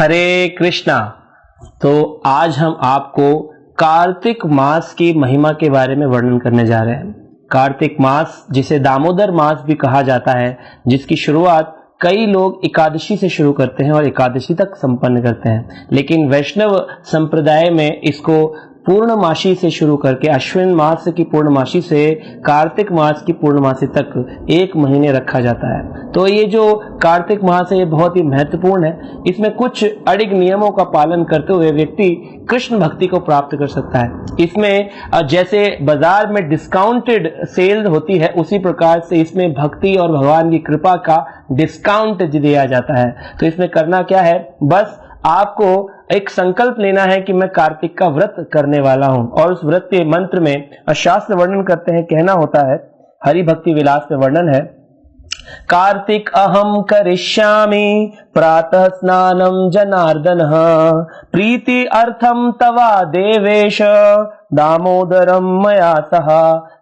हरे कृष्णा। तो आज हम आपको कार्तिक मास की महिमा के बारे में वर्णन करने जा रहे हैं। कार्तिक मास जिसे दामोदर मास भी कहा जाता है, जिसकी शुरुआत कई लोग एकादशी से शुरू करते हैं और एकादशी तक संपन्न करते हैं, लेकिन वैष्णव संप्रदाय में इसको पूर्णमासी से शुरू करके अश्विन मास की पूर्णमासी से कार्तिक मास की पूर्णमासी तक एक महीने रखा जाता है। तो ये जो कार्तिक मास है ये बहुत ही महत्वपूर्ण है। इसमें कुछ अड़िग नियमों का पालन करते हुए व्यक्ति कृष्ण भक्ति को प्राप्त कर सकता है। इसमें जैसे बाजार में डिस्काउंटेड सेल होती है, उसी प्रकार से इसमें भक्ति और भगवान की कृपा का डिस्काउंट दिया जाता है। तो इसमें करना क्या है, बस आपको एक संकल्प लेना है कि मैं कार्तिक का व्रत करने वाला हूं, और उस व्रत के मंत्र में शास्त्र वर्णन करते हैं, कहना होता है, हरि भक्ति विलास में वर्णन है, कार्तिक अहम करिष्यामि प्रातः स्नानम जनार्दन प्रीति अर्थम तवा देवेश दामोदरम मया सह।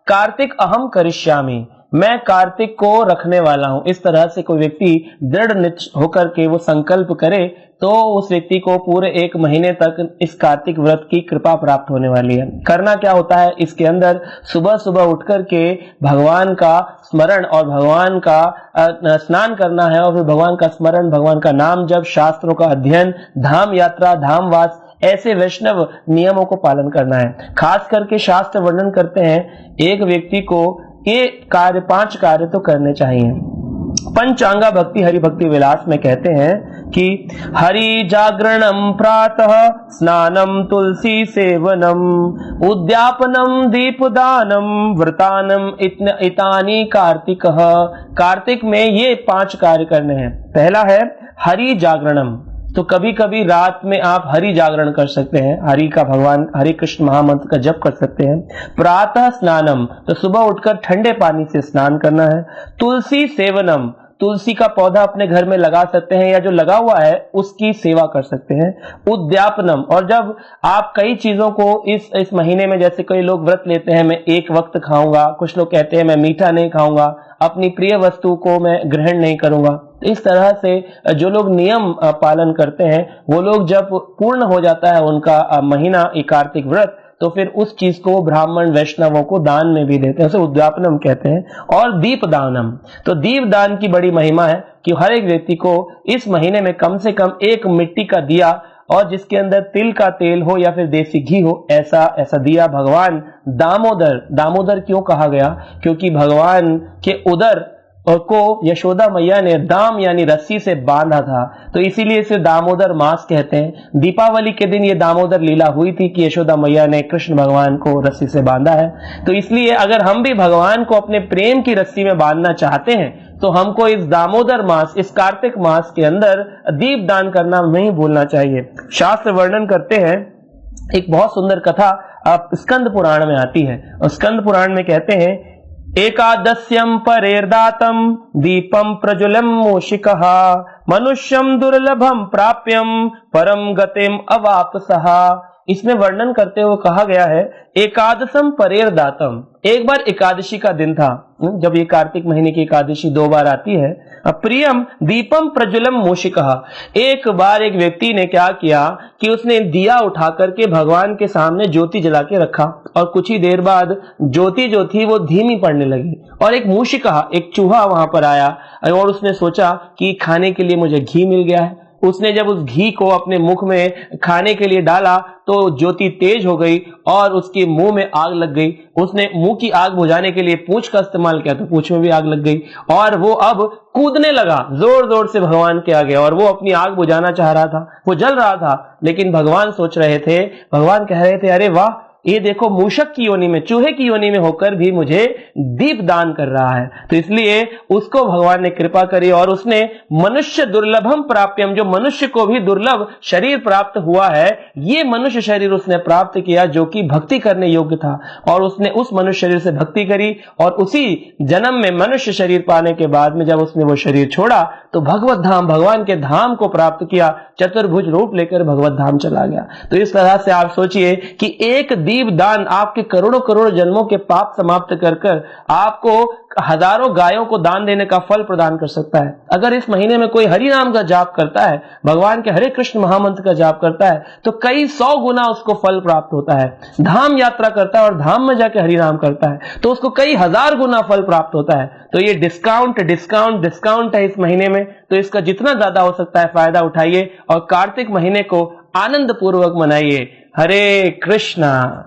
कार्तिक अहम करिष्यामि, मैं कार्तिक को रखने वाला हूं। इस तरह से कोई व्यक्ति दृढ़ निश्चय होकर के वो संकल्प करे तो उस व्यक्ति को पूरे एक महीने तक इस कार्तिक व्रत की कृपा प्राप्त होने वाली है। करना क्या होता है, इसके अंदर सुबह सुबह उठकर के भगवान का स्मरण और भगवान का स्नान करना है, और फिर भगवान का स्मरण, भगवान का नाम जप, शास्त्रों का अध्ययन, धाम यात्रा, धामवास, ऐसे वैष्णव नियमों को पालन करना है। खास करके शास्त्र वर्णन करते हैं एक व्यक्ति को ये कार्य, 5 कार्य तो करने चाहिए। पंचांगा भक्ति हरि भक्ति विलास में कहते हैं कि हरि जागरणम प्रातः स्नानम तुलसी सेवनम उद्यापनम दीपदानम व्रतानम इतानी कार्तिक। कार्तिक में ये 5 कार्य करने हैं। पहला है हरि जागरणम, तो कभी कभी रात में आप हरि जागरण कर सकते हैं, हरि का, भगवान हरे कृष्ण महामंत्र का जप कर सकते हैं। प्रातः स्नानम, तो सुबह उठकर ठंडे पानी से स्नान करना है। तुलसी सेवनम, तुलसी का पौधा अपने घर में लगा सकते हैं, या जो लगा हुआ है उसकी सेवा कर सकते हैं। उद्यापनम, और जब आप कई चीजों को इस महीने में, जैसे कई लोग व्रत लेते हैं, मैं एक वक्त खाऊंगा, कुछ लोग कहते हैं मैं मीठा नहीं खाऊंगा, अपनी प्रिय वस्तु को मैं ग्रहण नहीं करूंगा। इस तरह से जो लोग नियम पालन करते हैं वो लोग जब पूर्ण हो जाता है उनका महीना कार्तिक व्रत, तो फिर उस चीज को ब्राह्मण वैष्णवों को दान में भी देते हैं, उसे उद्यापनम कहते हैं। और दीपदानम, तो दीपदान की बड़ी महिमा है कि हर एक व्यक्ति को इस महीने में कम से कम एक मिट्टी का दिया, और जिसके अंदर तिल का तेल हो या फिर देसी घी हो, ऐसा दिया भगवान दामोदर क्यों कहा गया, क्योंकि भगवान के उदर को यशोदा मैया ने दाम यानी रस्सी से बांधा था, तो इसीलिए इसे दामोदर मास कहते हैं। दीपावली के दिन ये दामोदर लीला हुई थी कि यशोदा मैया ने कृष्ण भगवान को रस्सी से बांधा है। तो इसलिए अगर हम भी भगवान को अपने प्रेम की रस्सी में बांधना चाहते हैं तो हमको इस दामोदर मास, इस कार्तिक मास के अंदर दीप दान करना नहीं भूलना चाहिए। शास्त्र वर्णन करते हैं, एक बहुत सुंदर कथा स्कंद पुराण में आती है, और स्कंद पुराण में कहते हैं, एकादश्यम परेर्दातम दीपम प्रज्वलम मूषिकः मनुष्यम दुर्लभम प्राप्यम परम गतिम अवापसः। इसमें वर्णन करते हुए कहा गया है, एकादशम परेर्दातम, एक बार एकादशी का दिन था, जब ये कार्तिक महीने की एकादशी 2 बार आती है। प्रियम दीपम प्रज्वलम मूषिकः, एक बार एक व्यक्ति ने क्या किया कि उसने दिया उठा करके भगवान के सामने ज्योति जला के रखा, और कुछ ही देर बाद ज्योति जो थी वो धीमी पड़ने लगी, और एक मूषिका, एक चूहा वहां पर आया, और उसने सोचा कि खाने के लिए मुझे घी मिल गया है। उसने जब उस घी को अपने मुख में खाने के लिए डाला तो ज्योति तेज हो गई और उसके मुंह में आग लग गई। उसने मुंह की आग बुझाने के लिए पूंछ का इस्तेमाल किया तो पूंछ में भी आग लग गई, और वो अब कूदने लगा जोर जोर से भगवान के आगे, और वो अपनी आग बुझाना चाह रहा था, वो जल रहा था, लेकिन भगवान सोच रहे थे, भगवान कह रहे थे, अरे वाह, ये देखो मूषक की योनि में, चूहे की योनि में होकर भी मुझे दीप दान कर रहा है। तो इसलिए उसको भगवान ने कृपा करी, और उसने मनुष्य दुर्लभम प्राप्यम, जो मनुष्य को भी दुर्लभ शरीर प्राप्त हुआ है, ये मनुष्य शरीर उसने प्राप्त किया जो कि भक्ति करने योग्य था, और उसने उस मनुष्य शरीर से भक्ति करी, और उसी जन्म में मनुष्य शरीर पाने के बाद में जब उसने वो शरीर छोड़ा तो भगवत धाम, भगवान के धाम को प्राप्त किया, चतुर्भुज रूप लेकर भगवत धाम चला गया। तो इस तरह से आप सोचिए कि एक दीप दान आपके करोड़ों करोड़ जन्मों के पाप समाप्त कर कर आपको हजारों गायों को दान देने का फल प्रदान कर सकता है। अगर इस महीने में कोई हरि नाम का जाप करता है, भगवान के हरे कृष्ण महामंत्र का जाप करता है, तो कई 100 गुना उसको फल प्राप्त होता है। धाम यात्रा करता है और धाम में जाके हरि नाम करता है तो उसको कई हजार गुना फल प्राप्त होता है। तो ये डिस्काउंट डिस्काउंट डिस्काउंट है इस महीने में, तो इसका जितना ज्यादा हो सकता है फायदा उठाइए और कार्तिक महीने को आनंद पूर्वक मनाइए। हरे कृष्णा।